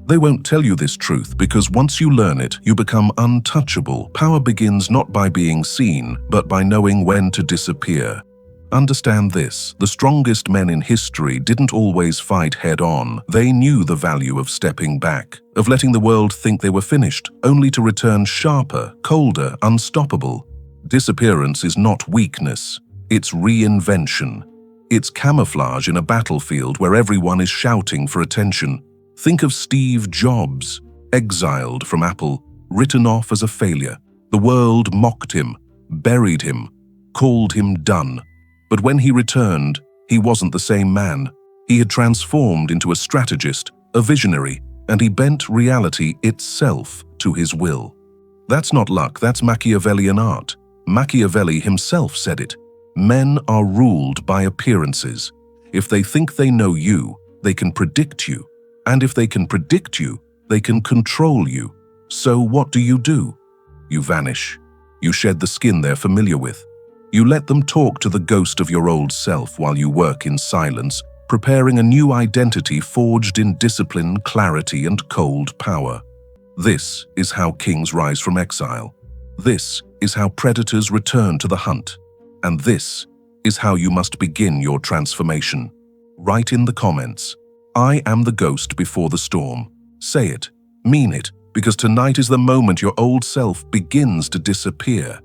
They won't tell you this truth because once you learn it, you become untouchable. Power begins not by being seen, but by knowing when to disappear. Understand this, the strongest men in history didn't always fight head-on. They knew the value of stepping back, of letting the world think they were finished, only to return sharper, colder, unstoppable. Disappearance is not weakness, it's reinvention. It's camouflage in a battlefield where everyone is shouting for attention. Think of Steve Jobs, exiled from Apple, written off as a failure. The world mocked him, buried him, called him done. But when he returned, he wasn't the same man. He had transformed into a strategist, a visionary, and he bent reality itself to his will. That's not luck, that's Machiavellian art. Machiavelli himself said it. Men are ruled by appearances. If they think they know you, they can predict you. And if they can predict you, they can control you. So what do? You vanish. You shed the skin they're familiar with. You let them talk to the ghost of your old self while you work in silence, preparing a new identity forged in discipline, clarity, and cold power. This is how kings rise from exile. This is how predators return to the hunt. And this is how you must begin your transformation. Write in the comments, "I am the ghost before the storm." Say it, mean it, because tonight is the moment your old self begins to disappear.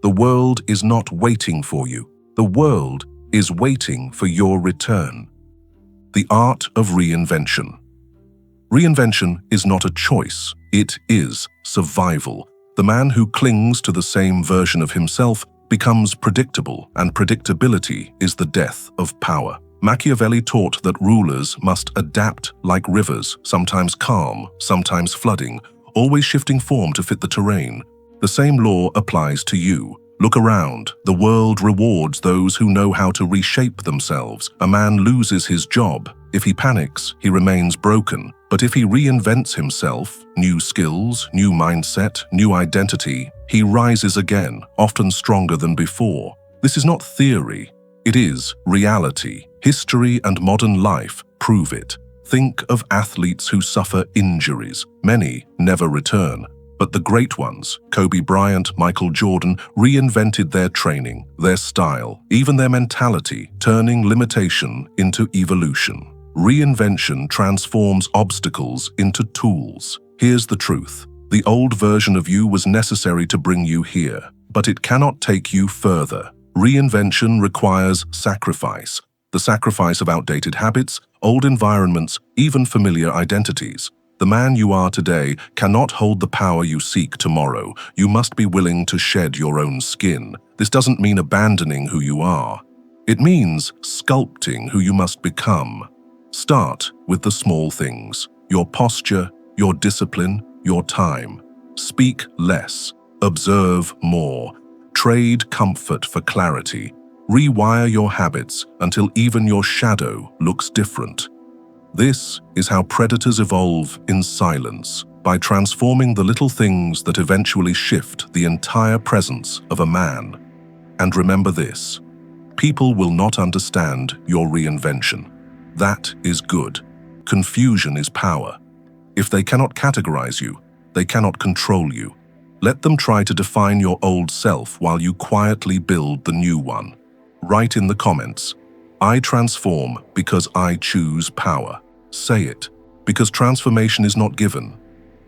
The world is not waiting for you. The world is waiting for your return. The Art of Reinvention. Reinvention is not a choice, it is survival. The man who clings to the same version of himself becomes predictable, and predictability is the death of power. Machiavelli taught that rulers must adapt like rivers, sometimes calm, sometimes flooding, always shifting form to fit the terrain. The same law applies to you. Look around. The world rewards those who know how to reshape themselves. A man loses his job. If he panics, he remains broken. But if he reinvents himself, new skills, new mindset, new identity, he rises again, often stronger than before. This is not theory. It is reality. History and modern life prove it. Think of athletes who suffer injuries. Many never return. But the great ones, Kobe Bryant, Michael Jordan, reinvented their training, their style, even their mentality, turning limitation into evolution. Reinvention transforms obstacles into tools. Here's the truth. The old version of you was necessary to bring you here, but it cannot take you further. Reinvention requires sacrifice. The sacrifice of outdated habits, old environments, even familiar identities. The man you are today cannot hold the power you seek tomorrow. You must be willing to shed your own skin. This doesn't mean abandoning who you are. It means sculpting who you must become. Start with the small things: your posture, your discipline, your time. Speak less, observe more. Trade comfort for clarity. Rewire your habits until even your shadow looks different. This is how predators evolve in silence, by transforming the little things that eventually shift the entire presence of a man. And remember this: people will not understand your reinvention. That is good. Confusion is power. If they cannot categorize you, they cannot control you. Let them try to define your old self while you quietly build the new one. Write in the comments, "I transform because I choose power." Say it, because transformation is not given.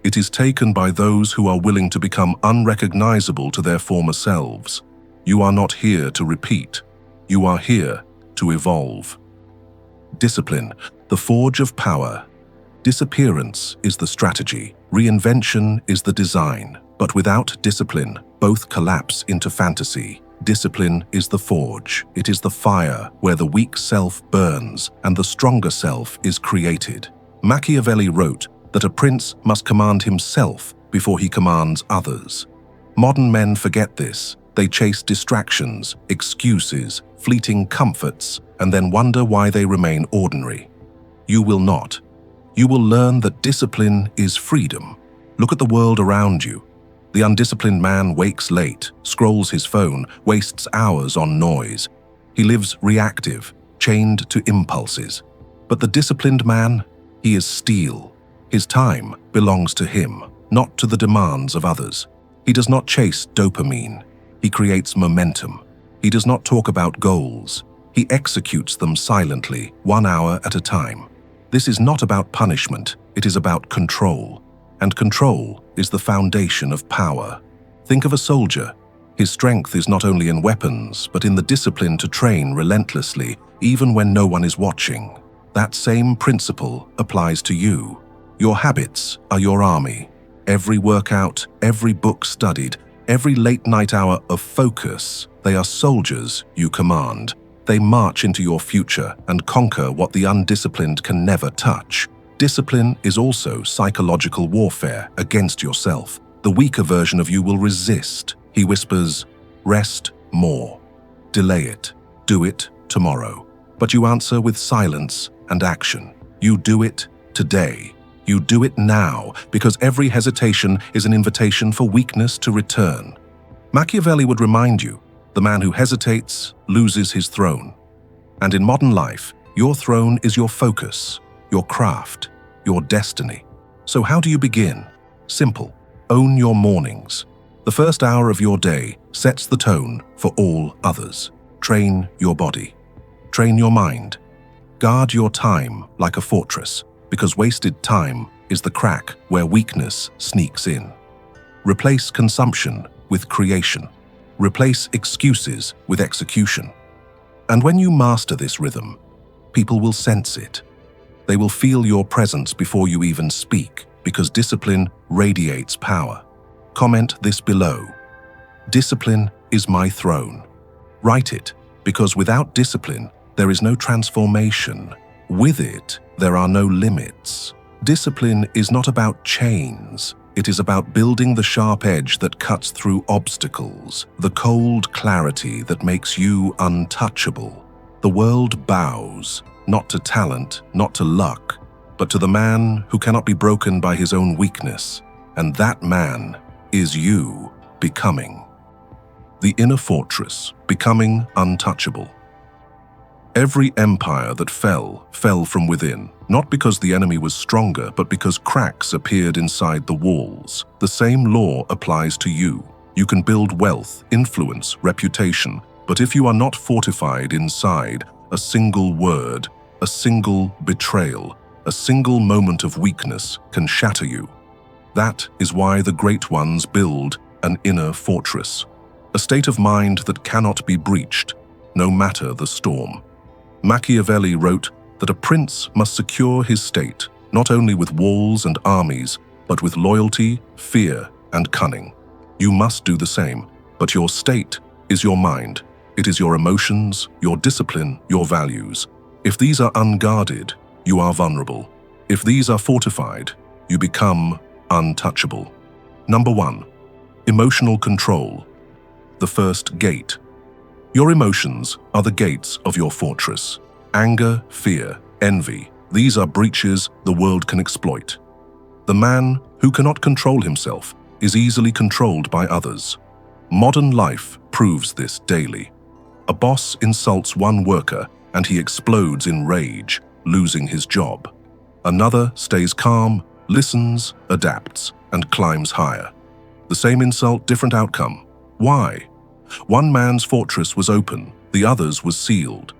It is taken by those who are willing to become unrecognizable to their former selves. You are not here to repeat. You are here to evolve. Discipline, the forge of power. Disappearance is the strategy. Reinvention is the design. But without discipline, both collapse into fantasy. Discipline is the forge. It is the fire where the weak self burns and the stronger self is created. Machiavelli wrote that a prince must command himself before he commands others. Modern men forget this. They chase distractions, excuses, fleeting comforts, and then wonder why they remain ordinary. You will not. You will learn that discipline is freedom. Look at the world around you. The undisciplined man wakes late, scrolls his phone, wastes hours on noise. He lives reactive, chained to impulses. But the disciplined man, he is steel. His time belongs to him, not to the demands of others. He does not chase dopamine. He creates momentum. He does not talk about goals. He executes them silently, 1 hour at a time. This is not about punishment. It is about control. And control is the foundation of power. Think of a soldier. His strength is not only in weapons, but in the discipline to train relentlessly, even when no one is watching. That same principle applies to you. Your habits are your army. Every workout, every book studied, every late-night hour of focus, they are soldiers you command. They march into your future and conquer what the undisciplined can never touch. Discipline is also psychological warfare against yourself. The weaker version of you will resist. He whispers, "Rest more. Delay it. Do it tomorrow." But you answer with silence and action. You do it today. You do it now, because every hesitation is an invitation for weakness to return. Machiavelli would remind you, the man who hesitates loses his throne. And in modern life, your throne is your focus, your craft, your destiny. So how do you begin? Simple. Own your mornings. The first hour of your day sets the tone for all others. Train your body. Train your mind. Guard your time like a fortress, because wasted time is the crack where weakness sneaks in. Replace consumption with creation. Replace excuses with execution. And when you master this rhythm, people will sense it. They will feel your presence before you even speak, because discipline radiates power. Comment this below. Discipline is my throne. Write it, because without discipline, there is no transformation. With it, there are no limits. Discipline is not about chains. It is about building the sharp edge that cuts through obstacles, the cold clarity that makes you untouchable. The world bows, not to talent, not to luck, but to the man who cannot be broken by his own weakness. And that man is you becoming. The inner fortress, becoming untouchable. Every empire that fell from within, not because the enemy was stronger, but because cracks appeared inside the walls. The same law applies to you. You can build wealth, influence, reputation, but if you are not fortified inside, a single word, a single betrayal, a single moment of weakness can shatter you. That is why the great ones build an inner fortress, a state of mind that cannot be breached, no matter the storm. Machiavelli wrote that a prince must secure his state, not only with walls and armies, but with loyalty, fear, and cunning. You must do the same, but your state is your mind. It is your emotions, your discipline, your values. If these are unguarded, you are vulnerable. If these are fortified, you become untouchable. Number 1. Emotional control. The first gate. Your emotions are the gates of your fortress. Anger, fear, envy, these are breaches the world can exploit. The man who cannot control himself is easily controlled by others. Modern life proves this daily. A boss insults one worker and he explodes in rage, losing his job. Another stays calm, listens, adapts, and climbs higher. The same insult, different outcome. Why? One man's fortress was open, the other's was sealed.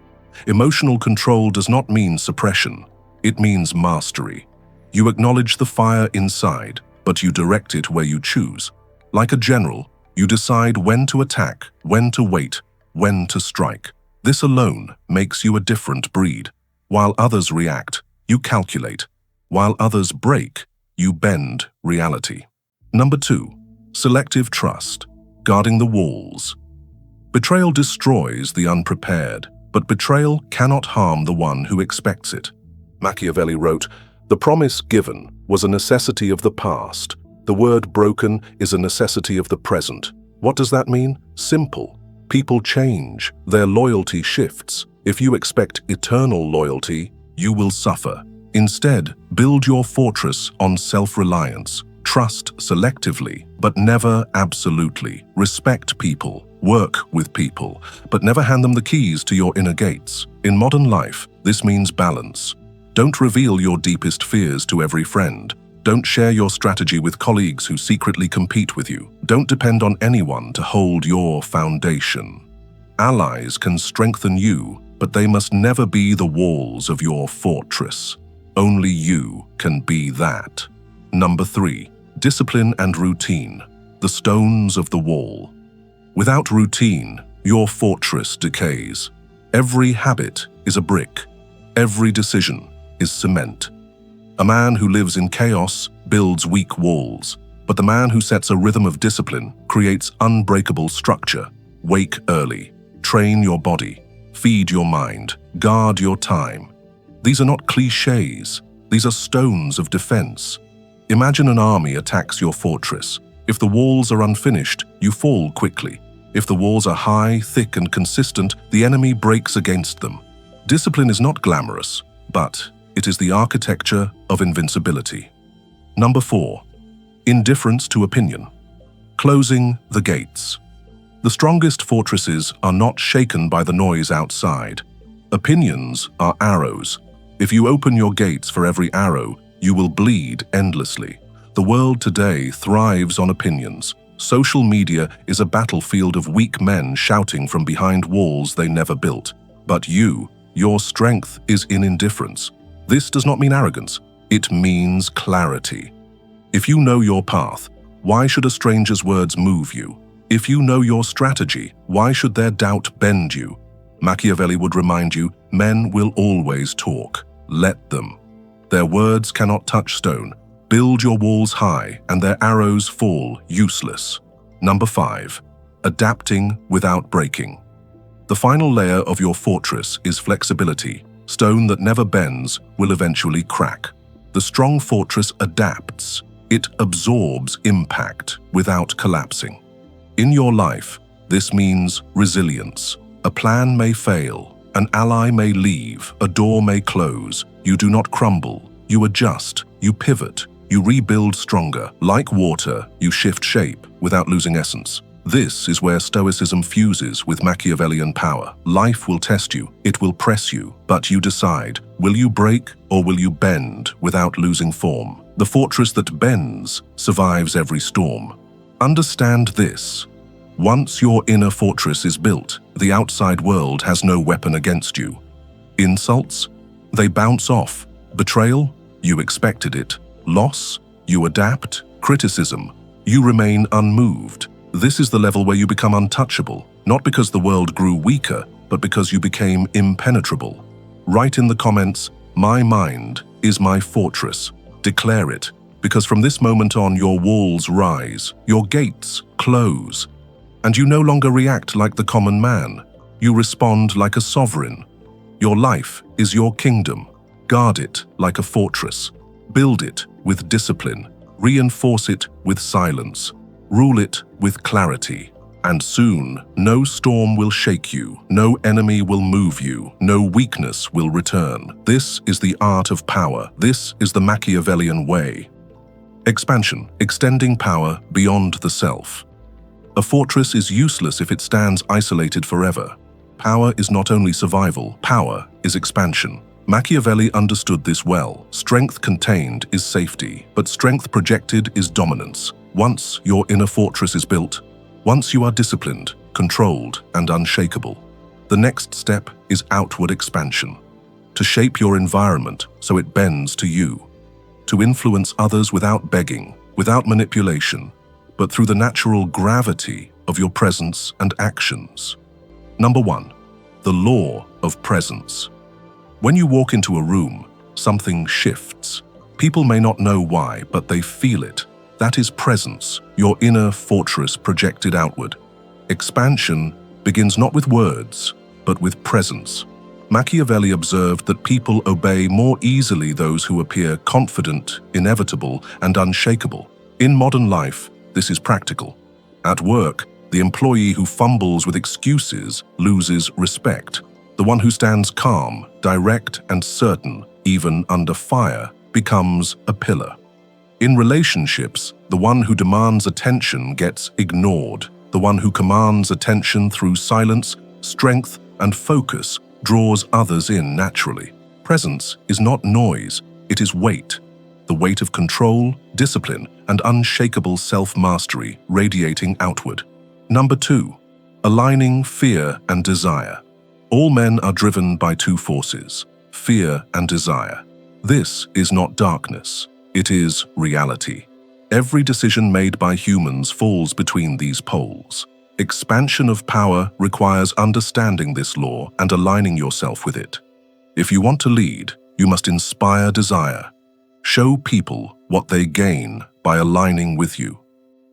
Emotional control does not mean suppression. It means mastery. You acknowledge the fire inside, but you direct it where you choose. Like a general, you decide when to attack, when to wait, when to strike. This alone makes you a different breed. While others react, you calculate. While others break, you bend reality. Number 2. Selective trust. Guarding the walls. Betrayal destroys the unprepared, but betrayal cannot harm the one who expects it. Machiavelli wrote, "The promise given was a necessity of the past. The word broken is a necessity of the present." What does that mean? Simple. People change. Their loyalty shifts. If you expect eternal loyalty, you will suffer. Instead, build your fortress on self-reliance. Trust selectively, but never absolutely. Respect people. Work with people, but never hand them the keys to your inner gates. In modern life, this means balance. Don't reveal your deepest fears to every friend. Don't share your strategy with colleagues who secretly compete with you. Don't depend on anyone to hold your foundation. Allies can strengthen you, but they must never be the walls of your fortress. Only you can be that. Number 3. Discipline and routine, the stones of the wall. Without routine, your fortress decays. Every habit is a brick. Every decision is cement. A man who lives in chaos builds weak walls, but the man who sets a rhythm of discipline creates unbreakable structure. Wake early, train your body, feed your mind, guard your time. These are not cliches, these are stones of defense. Imagine an army attacks your fortress. If the walls are unfinished, you fall quickly. If the walls are high, thick, and consistent, the enemy breaks against them. Discipline is not glamorous, but it is the architecture of invincibility. Number 4. Indifference to opinion. Closing the gates. The strongest fortresses are not shaken by the noise outside. Opinions are arrows. If you open your gates for every arrow, you will bleed endlessly. The world today thrives on opinions. Social media is a battlefield of weak men shouting from behind walls they never built. But your strength is in indifference. This does not mean arrogance. It means clarity. If you know your path, why should a stranger's words move you? If you know your strategy, why should their doubt bend you? Machiavelli would remind you, men will always talk. Let them. Their words cannot touch stone. Build your walls high, and their arrows fall useless. Number 5. Adapting without breaking. The final layer of your fortress is flexibility. Stone that never bends will eventually crack. The strong fortress adapts. It absorbs impact without collapsing. In your life, this means resilience. A plan may fail, an ally may leave, a door may close. You do not crumble. You adjust. You pivot. You rebuild stronger. Like water, you shift shape without losing essence. This is where Stoicism fuses with Machiavellian power. Life will test you, it will press you, but you decide, will you break or will you bend without losing form? The fortress that bends survives every storm. Understand this. Once your inner fortress is built, the outside world has no weapon against you. Insults? They bounce off. Betrayal? You expected it. Loss? You adapt. Criticism? You remain unmoved. This is the level where you become untouchable, not because the world grew weaker, but because you became impenetrable. Write in the comments, "My mind is my fortress." Declare it, because from this moment on your walls rise, your gates close, and you no longer react like the common man. You respond like a sovereign. Your life is your kingdom. Guard it like a fortress. Build it with discipline. Reinforce it with silence. Rule it with clarity. And soon, no storm will shake you, no enemy will move you, no weakness will return. This is the art of power. This is the Machiavellian way. Expansion, extending power beyond the self. A fortress is useless if it stands isolated forever. Power is not only survival, power is expansion. Machiavelli understood this well. Strength contained is safety, but strength projected is dominance. Once your inner fortress is built, once you are disciplined, controlled, and unshakable, the next step is outward expansion. To shape your environment so it bends to you. To influence others without begging, without manipulation, but through the natural gravity of your presence and actions. Number 1. The law of presence. When you walk into a room, something shifts. People may not know why, but they feel it. That is presence, your inner fortress projected outward. Expansion begins not with words, but with presence. Machiavelli observed that people obey more easily those who appear confident, inevitable, and unshakable. In modern life, this is practical. At work, the employee who fumbles with excuses loses respect. The one who stands calm, direct, and certain, even under fire, becomes a pillar. In relationships, the one who demands attention gets ignored. The one who commands attention through silence, strength, and focus draws others in naturally. Presence is not noise, it is weight. the weight of control, discipline, and unshakable self-mastery radiating outward. Number 2. Aligning fear and desire. All men are driven by two forces, fear and desire. This is not darkness, it is reality. Every decision made by humans falls between these poles. Expansion of power requires understanding this law and aligning yourself with it. If you want to lead, you must inspire desire. Show people what they gain by aligning with you.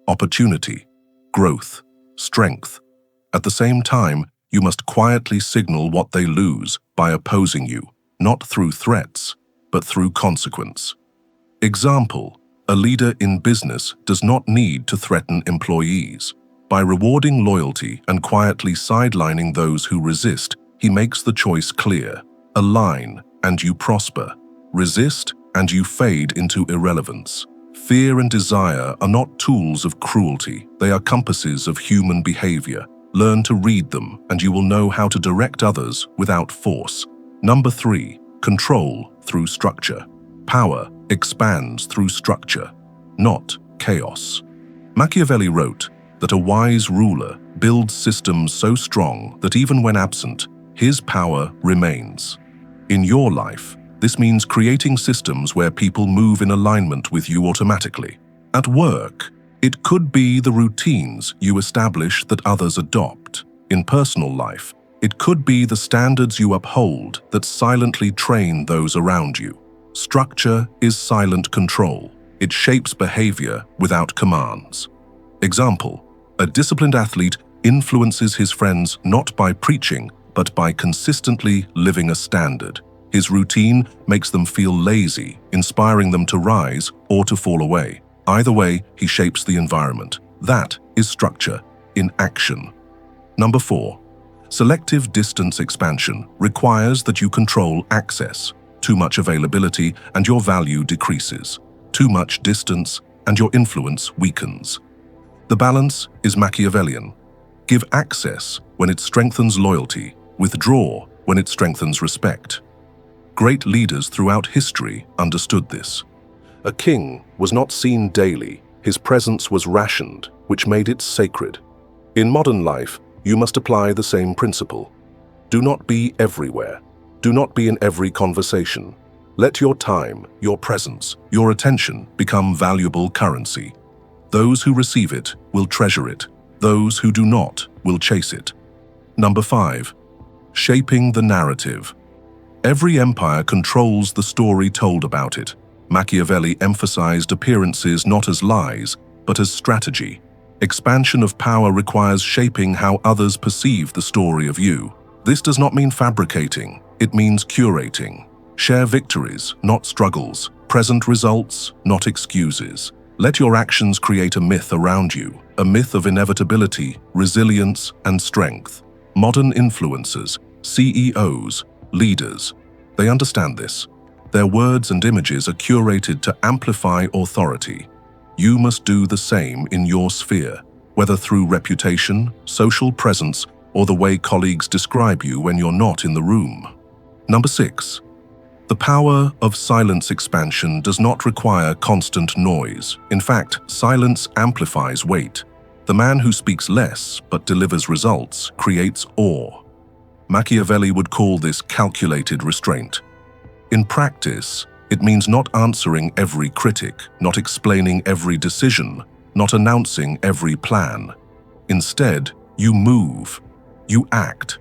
Opportunity, growth, strength. At the same time, you must quietly signal what they lose by opposing you, not through threats, but through consequence. Example, a leader in business does not need to threaten employees. By rewarding loyalty and quietly sidelining those who resist, he makes the choice clear. Align, and you prosper. Resist, and you fade into irrelevance. Fear and desire are not tools of cruelty, they are compasses of human behavior. Learn to read them, and you will know how to direct others without force. Number 3. Control through structure. Power expands through structure, not chaos. Machiavelli wrote that a wise ruler builds systems so strong that even when absent, his power remains. In your life, this means creating systems where people move in alignment with you automatically. At work, it could be the routines you establish that others adopt. In personal life, it could be the standards you uphold that silently train those around you. Structure is silent control. It shapes behavior without commands. Example, a disciplined athlete influences his friends not by preaching, but by consistently living a standard. His routine makes them feel lazy, inspiring them to rise or to fall away. Either way, he shapes the environment. That is structure in action. Number 4. Selective distance expansion requires that you control access. Too much availability and your value decreases. Too much distance and your influence weakens. The balance is Machiavellian. Give access when it strengthens loyalty. Withdraw when it strengthens respect. Great leaders throughout history understood this. A king was not seen daily. His presence was rationed, which made it sacred. In modern life, you must apply the same principle. Do not be everywhere. Do not be in every conversation. Let your time, your presence, your attention become valuable currency. Those who receive it will treasure it. Those who do not will chase it. Number 5. Shaping the narrative. Every empire controls the story told about it. Machiavelli emphasized appearances not as lies, but as strategy. Expansion of power requires shaping how others perceive the story of you. This does not mean fabricating, it means curating. Share victories, not struggles. Present results, not excuses. Let your actions create a myth around you, a myth of inevitability, resilience, and strength. Modern influencers, CEOs, leaders, they understand this. Their words and images are curated to amplify authority. You must do the same in your sphere, whether through reputation, social presence, or the way colleagues describe you when you're not in the room. Number 6. The power of silence expansion does not require constant noise. In fact, silence amplifies weight. The man who speaks less but delivers results creates awe. Machiavelli would call this calculated restraint. In practice, it means not answering every critic, not explaining every decision, not announcing every plan. Instead, you move, you act.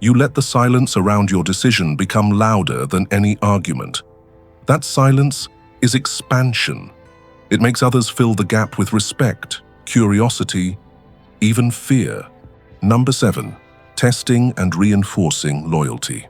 You let the silence around your decision become louder than any argument. That silence is expansion. It makes others fill the gap with respect, curiosity, even fear. Number 7. Testing and reinforcing loyalty.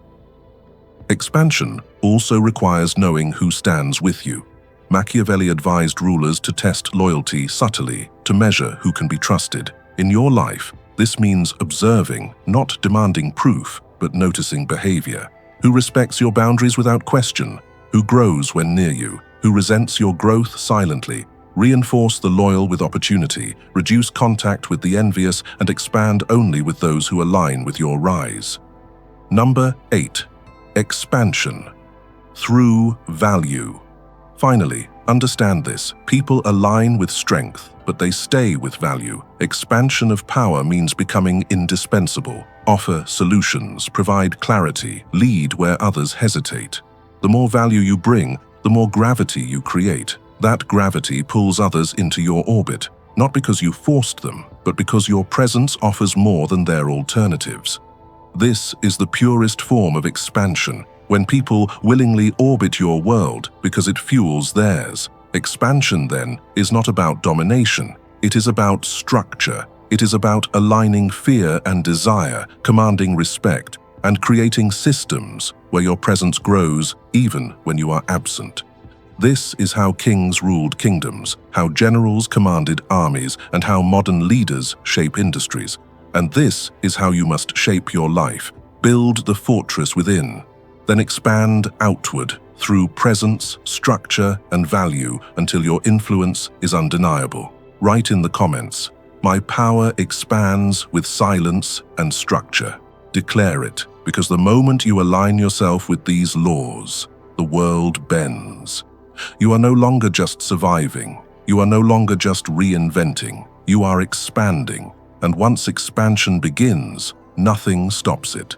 Expansion also requires knowing who stands with you. Machiavelli advised rulers to test loyalty subtly to measure who can be trusted. In your life, this means observing, not demanding proof, but noticing behavior. Who respects your boundaries without question? Who grows when near you? Who resents your growth silently? Reinforce the loyal with opportunity, reduce contact with the envious, and expand only with those who align with your rise. Number 8. Expansion through value. Finally, understand this. People align with strength, but they stay with value. Expansion of power means becoming indispensable. Offer solutions, provide clarity, lead where others hesitate. The more value you bring, the more gravity you create. That gravity pulls others into your orbit, not because you forced them, but because your presence offers more than their alternatives. This is the purest form of expansion, when people willingly orbit your world because it fuels theirs. Expansion, then, is not about domination. It is about structure. It is about aligning fear and desire, commanding respect, and creating systems where your presence grows even when you are absent. This is how kings ruled kingdoms, how generals commanded armies, and how modern leaders shape industries. And this is how you must shape your life. Build the fortress within, then expand outward through presence, structure, and value until your influence is undeniable. Write in the comments, "My power expands with silence and structure." Declare it, because the moment you align yourself with these laws, the world bends. You are no longer just surviving. You are no longer just reinventing. You are expanding, and once expansion begins, nothing stops it.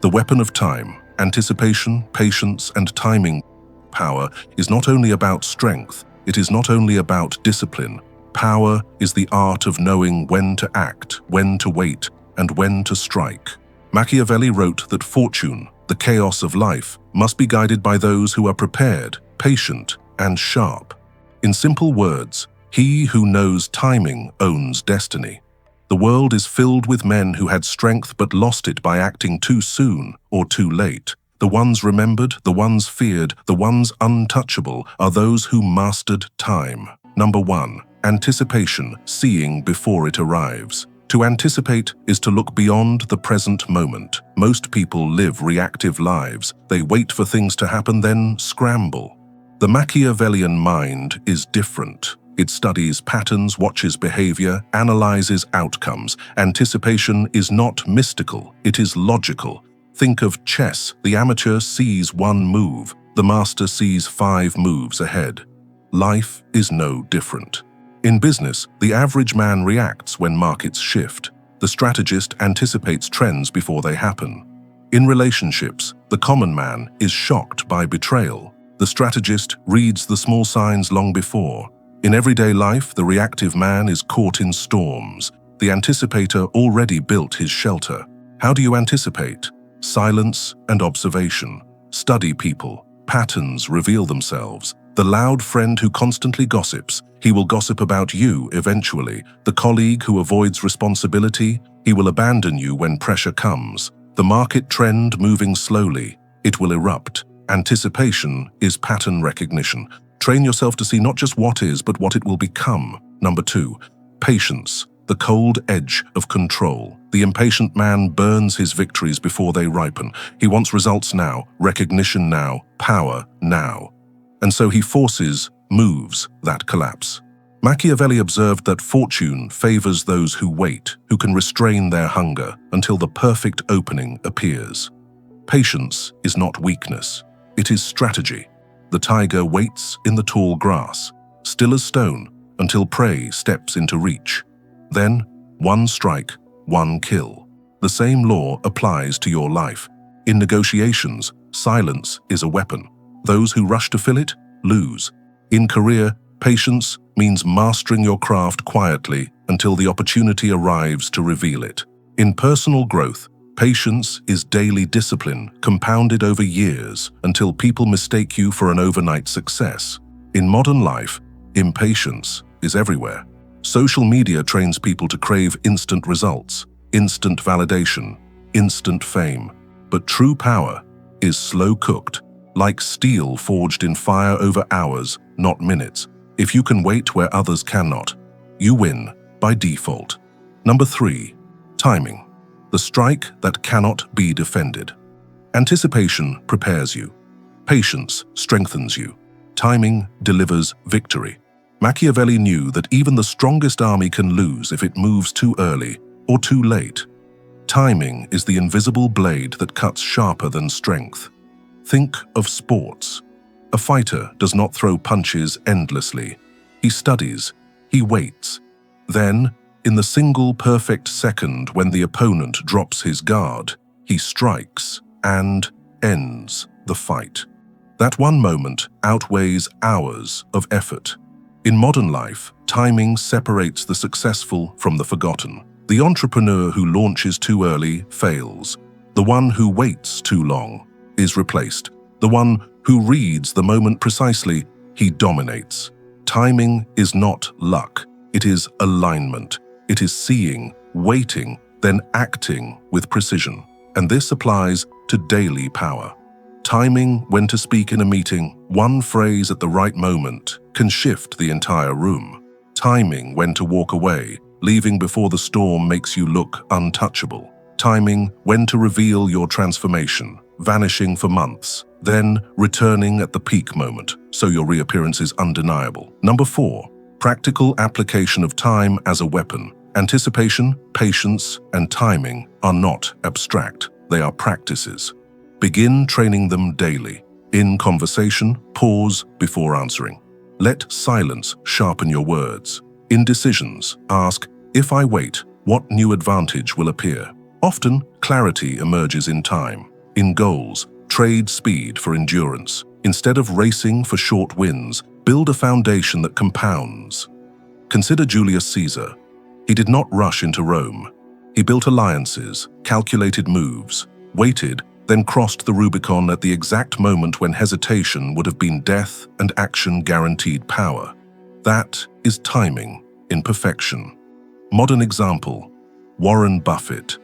The weapon of time, anticipation, patience, and timing. Power is not only about strength, it is not only about discipline. Power is the art of knowing when to act, when to wait, and when to strike. Machiavelli wrote that fortune, the chaos of life, must be guided by those who are prepared, patient, and sharp. In simple words, he who knows timing owns destiny. The world is filled with men who had strength but lost it by acting too soon or too late. The ones remembered, the ones feared, the ones untouchable are those who mastered time. Number 1. Anticipation, seeing before it arrives. To anticipate is to look beyond the present moment. Most people live reactive lives. They wait for things to happen, then scramble. The Machiavellian mind is different. It studies patterns, watches behavior, analyzes outcomes. Anticipation is not mystical, it is logical. Think of chess. The amateur sees one move, the master sees 5 moves ahead. Life is no different. In business, the average man reacts when markets shift. The strategist anticipates trends before they happen. In relationships, the common man is shocked by betrayal. The strategist reads the small signs long before. In everyday life, the reactive man is caught in storms. The anticipator already built his shelter. How do you anticipate? Silence and observation. Study people. Patterns reveal themselves. The loud friend who constantly gossips, he will gossip about you eventually. The colleague who avoids responsibility, he will abandon you when pressure comes. The market trend moving slowly, it will erupt. Anticipation is pattern recognition. Train yourself to see not just what is, but what it will become. Number 2, patience, the cold edge of control. The impatient man burns his victories before they ripen. He wants results now, recognition now, power now. And so he forces moves that collapse. Machiavelli observed that fortune favors those who wait, who can restrain their hunger until the perfect opening appears. Patience is not weakness, it is strategy. The tiger waits in the tall grass, still as stone, until prey steps into reach. Then, one strike, one kill. The same law applies to your life. In negotiations, silence is a weapon. Those who rush to fill it, lose. In career, patience means mastering your craft quietly until the opportunity arrives to reveal it. In personal growth, patience is daily discipline compounded over years until people mistake you for an overnight success. In modern life, impatience is everywhere. Social media trains people to crave instant results, instant validation, instant fame. But true power is slow-cooked, like steel forged in fire over hours, not minutes. If you can wait where others cannot, you win by default. Number 3, timing. The strike that cannot be defended. Anticipation prepares you. Patience strengthens you. Timing delivers victory. Machiavelli knew that even the strongest army can lose if it moves too early or too late. Timing is the invisible blade that cuts sharper than strength. Think of sports. A fighter does not throw punches endlessly. He studies, he waits. Then, in the single perfect second when the opponent drops his guard, he strikes and ends the fight. That one moment outweighs hours of effort. In modern life, timing separates the successful from the forgotten. The entrepreneur who launches too early fails. The one who waits too long is replaced. The one who reads the moment precisely, he dominates. Timing is not luck. It is alignment. It is seeing, waiting, then acting with precision. And this applies to daily power. Timing when to speak in a meeting, one phrase at the right moment can shift the entire room. Timing when to walk away, leaving before the storm makes you look untouchable. Timing when to reveal your transformation, vanishing for months, then returning at the peak moment, so your reappearance is undeniable. Number 4, practical application of time as a weapon. Anticipation, patience, and timing are not abstract. They are practices. Begin training them daily. In conversation, pause before answering. Let silence sharpen your words. In decisions, ask, if I wait, what new advantage will appear? Often, clarity emerges in time. In goals, trade speed for endurance. Instead of racing for short wins, build a foundation that compounds. Consider Julius Caesar. He did not rush into Rome. He built alliances, calculated moves, waited, then crossed the Rubicon at the exact moment when hesitation would have been death and action guaranteed power. That is timing in perfection. Modern example, Warren Buffett.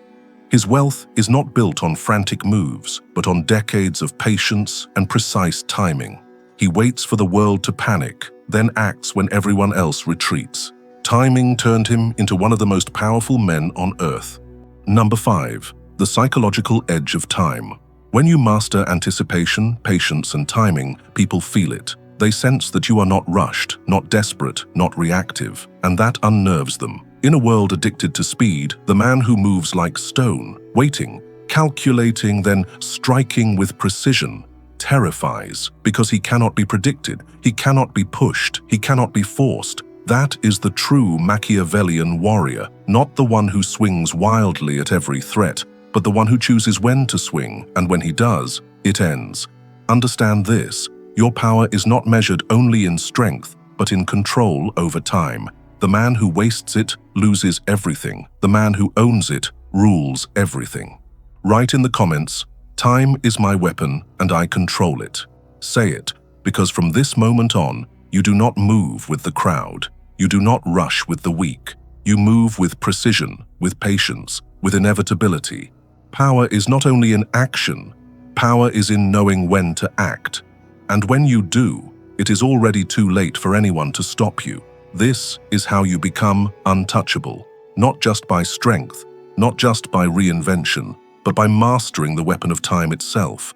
His wealth is not built on frantic moves, but on decades of patience and precise timing. He waits for the world to panic, then acts when everyone else retreats. Timing turned him into one of the most powerful men on earth. Number 5. The psychological edge of time. When you master anticipation, patience, and timing, people feel it. They sense that you are not rushed, not desperate, not reactive, and that unnerves them. In a world addicted to speed, the man who moves like stone, waiting, calculating, then striking with precision, terrifies because he cannot be predicted, he cannot be pushed, he cannot be forced. That is the true Machiavellian warrior, not the one who swings wildly at every threat, but the one who chooses when to swing, and when he does, it ends. Understand this, your power is not measured only in strength, but in control over time. The man who wastes it loses everything. The man who owns it rules everything. Write in the comments, time is my weapon and I control it. Say it, because from this moment on, you do not move with the crowd. You do not rush with the weak. You move with precision, with patience, with inevitability. Power is not only in action, power is in knowing when to act. And when you do, it is already too late for anyone to stop you. This is how you become untouchable, not just by strength, not just by reinvention, but by mastering the weapon of time itself.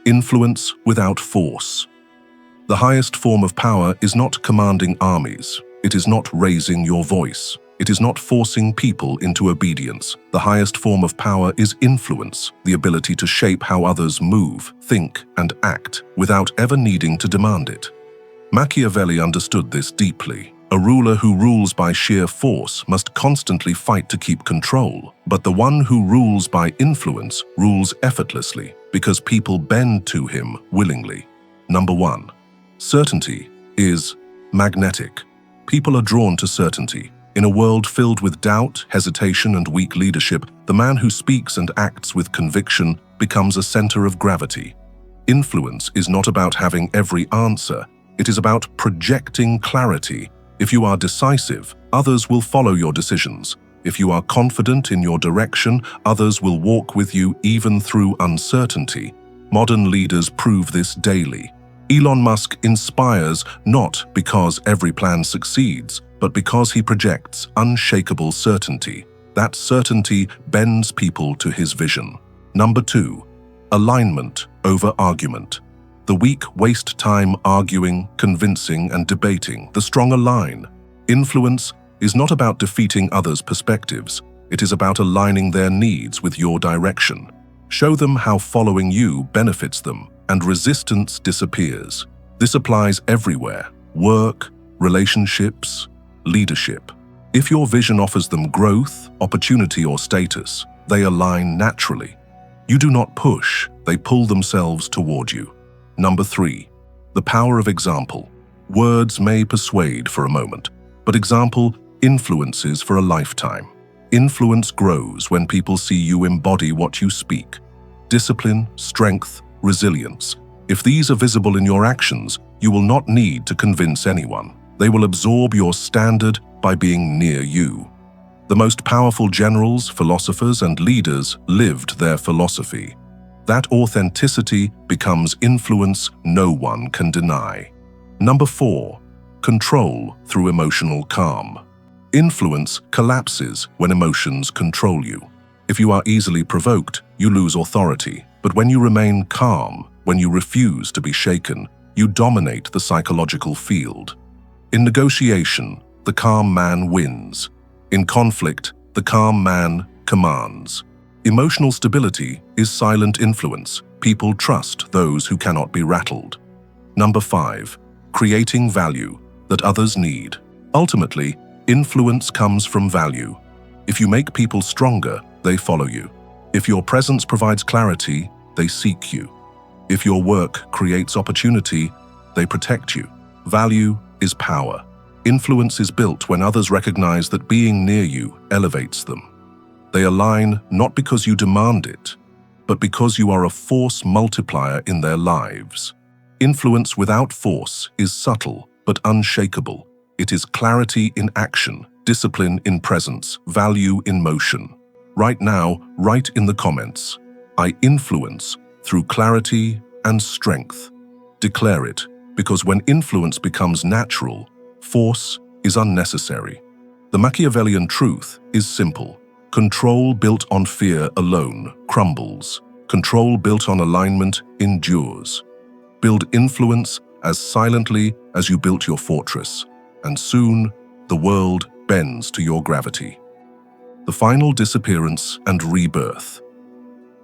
Influence without force. The highest form of power is not commanding armies. It is not raising your voice. It is not forcing people into obedience. The highest form of power is influence, the ability to shape how others move, think, and act without ever needing to demand it. Machiavelli understood this deeply. A ruler who rules by sheer force must constantly fight to keep control, but the one who rules by influence rules effortlessly because people bend to him willingly. Number 1. Certainty is magnetic. People are drawn to certainty. In a world filled with doubt, hesitation, and weak leadership, the man who speaks and acts with conviction becomes a center of gravity. Influence is not about having every answer. It is about projecting clarity. If you are decisive, others will follow your decisions. If you are confident in your direction, others will walk with you even through uncertainty. Modern leaders prove this daily. Elon Musk inspires not because every plan succeeds, but because he projects unshakable certainty. That certainty bends people to his vision. Number 2. Alignment over argument. The weak waste time arguing, convincing, and debating. The strong align. Influence is not about defeating others' perspectives. It is about aligning their needs with your direction. Show them how following you benefits them. and resistance disappears. This applies everywhere: work, relationships, leadership. If your vision offers them growth, opportunity, or status, they align naturally. You do not push, they pull themselves toward you. Number 3. The power of example. Words may persuade for a moment, but example influences for a lifetime. Influence grows when people see you embody what you speak. Discipline, strength, resilience. If these are visible in your actions, you will not need to convince anyone. They will absorb your standard by being near you. The most powerful generals, philosophers, and leaders lived their philosophy. That authenticity becomes influence no one can deny. Number 4. Control through emotional calm. Influence collapses when emotions control you. If you are easily provoked, you lose authority. But when you remain calm, when you refuse to be shaken, you dominate the psychological field. In negotiation, the calm man wins. In conflict, the calm man commands. Emotional stability is silent influence. People trust those who cannot be rattled. Number 5. Creating value that others need. Ultimately, influence comes from value. If you make people stronger, they follow you. If your presence provides clarity, they seek you. If your work creates opportunity, they protect you. Value is power. Influence is built when others recognize that being near you elevates them. They align not because you demand it, but because you are a force multiplier in their lives. Influence without force is subtle but unshakable. It is clarity in action, discipline in presence, value in motion. Right now, write in the comments, "I influence through clarity and strength." Declare it, because when influence becomes natural, force is unnecessary. The Machiavellian truth is simple. Control built on fear alone crumbles. Control built on alignment endures. Build influence as silently as you built your fortress, and soon the world bends to your gravity. The final disappearance and rebirth.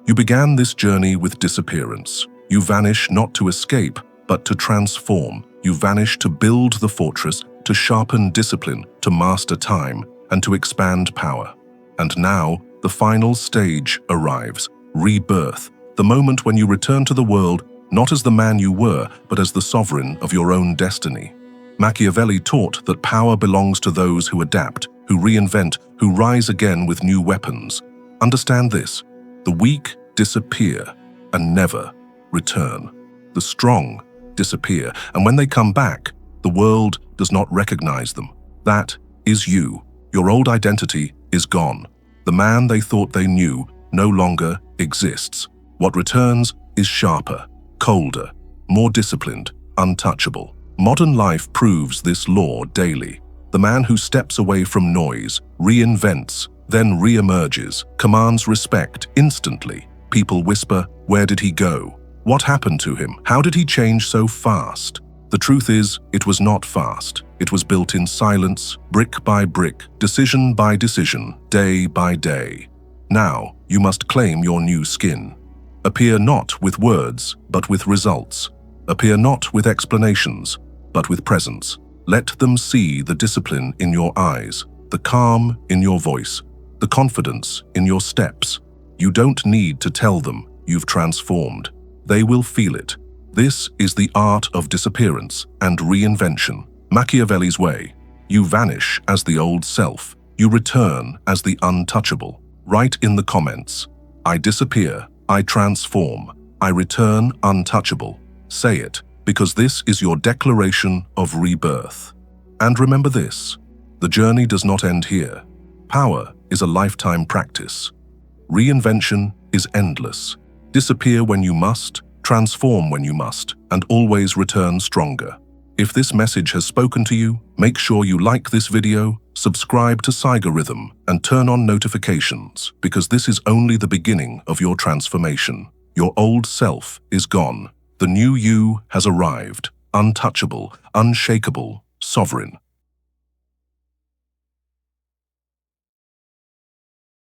You began this journey with disappearance. You vanish not to escape, but to transform. You vanish to build the fortress, to sharpen discipline, to master time, and to expand power. And now, the final stage arrives, rebirth, the moment when you return to the world not as the man you were, but as the sovereign of your own destiny. Machiavelli taught that power belongs to those who adapt, who reinvent, who rise again with new weapons. Understand this: the weak disappear and never return. The strong disappear, and when they come back, the world does not recognize them. That is you. Your old identity is gone. The man they thought they knew no longer exists. What returns is sharper, colder, more disciplined, untouchable. Modern life proves this law daily. The man who steps away from noise, reinvents, then re-emerges, commands respect instantly. People whisper, "Where did he go? What happened to him? How did he change so fast?" The truth is, it was not fast. It was built in silence, brick by brick, decision by decision, day by day. Now, you must claim your new skin. Appear not with words, but with results. Appear not with explanations, but with presence. Let them see the discipline in your eyes, the calm in your voice, the confidence in your steps. You don't need to tell them you've transformed. They will feel it. This is the art of disappearance and reinvention. Machiavelli's way. You vanish as the old self. You return as the untouchable. Write in the comments, "I disappear, I transform, I return untouchable." Say it, because this is your declaration of rebirth. And remember this: the journey does not end here. Power is a lifetime practice. Reinvention is endless. Disappear when you must, transform when you must, and always return stronger. If this message has spoken to you, make sure you like this video, subscribe to Stoicism, and turn on notifications, because this is only the beginning of your transformation. Your old self is gone. The new you has arrived, untouchable, unshakable, sovereign.